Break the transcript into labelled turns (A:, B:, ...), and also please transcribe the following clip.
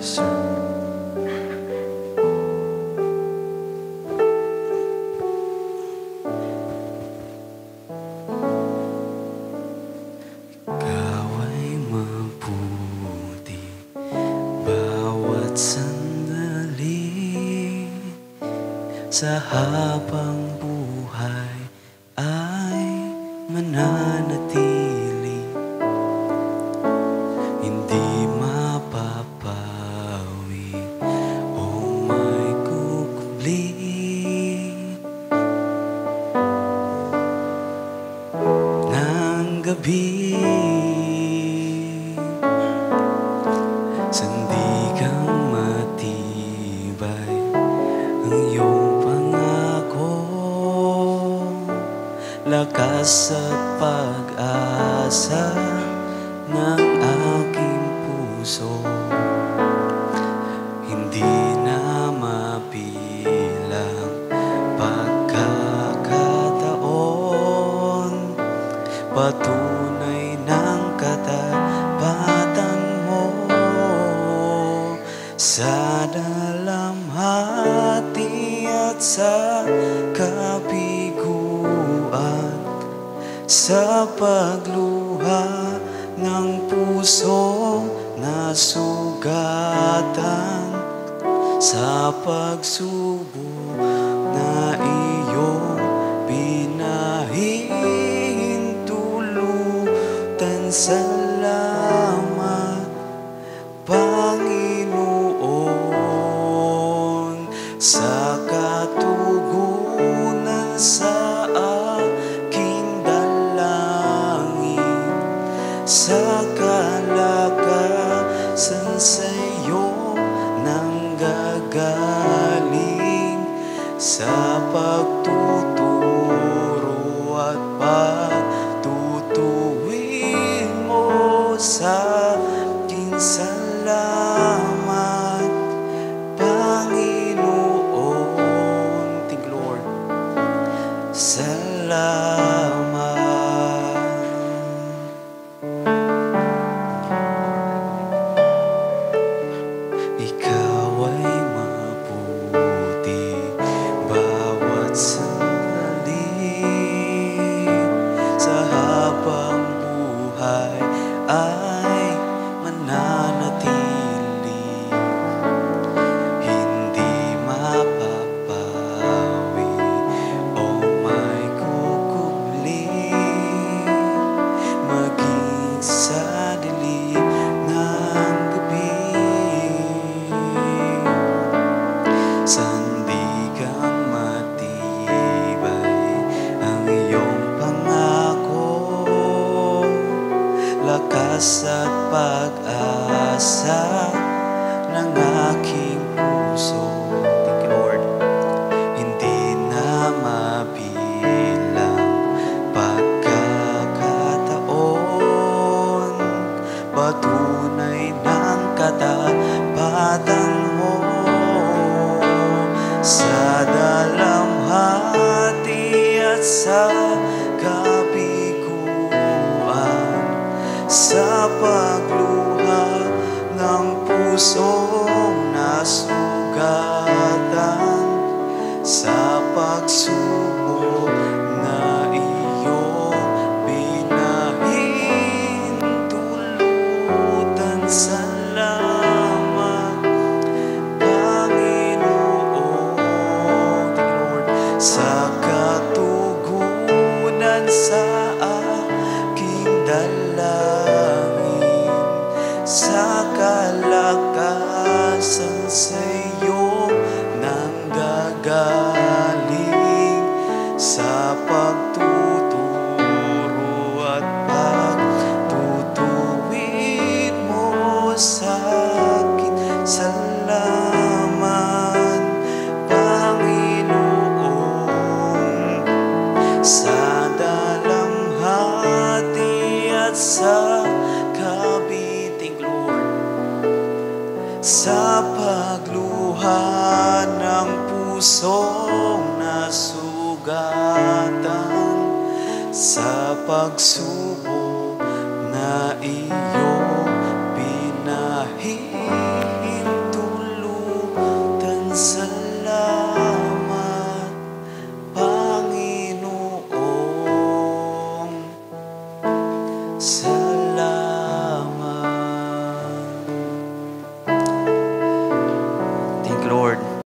A: Ikaw ay mabuti bawat sandali, sa habang buhay ay mananatili, hindi mapapawi o may kukubli. Ng gabi, sandigang matibay ang iyong pangako, lakas at pag-asa ng aking puso, hindi na mabilang pagkakataon, patunay ng katapatan mo sa dalamhati at sa kabiguan, sa pagluha ng puso na sugatan, sa pagsubok na iyong pinahihintulutan. Salamat, Panginoon, sa katugunan sa aking dalangin, sa kalakasan sa iyo nanggagaling, sa pagtuturo at pagtutuwid mo sa akin. Salamat, Panginoon. Thank you, Lord. Salamat. Ikaw ay mabuti bawat sandali, sa habang buhay ay mananatili, hindi mapapawi o may kukubli, maging sa dilim ng gabi. Sandigang matibay ang iyong pangako, lakas at pag-asa ng aking puso. Thank you, Lord. Hindi na mabilang pagkakataon, patunay ng katapatan mo sa dalamhati at sa kabiguan, sa pagluha ng pusong nasugatan, sa pagsubok na iyong pinahintulutan. Salamat, Panginoon. Thank you, Lord. Sa katugunan sa aking dalangin, sa kalakasan sa iyo nanggagaling, sa pagtuturo at pagtutuwid mo sa akin. Salamat, Panginoon, sa dalamhati at sa kabiting, Lord, sa pagluha ng pusong nasugatan, sa pagsubok na iyong pinahihintulutan. sa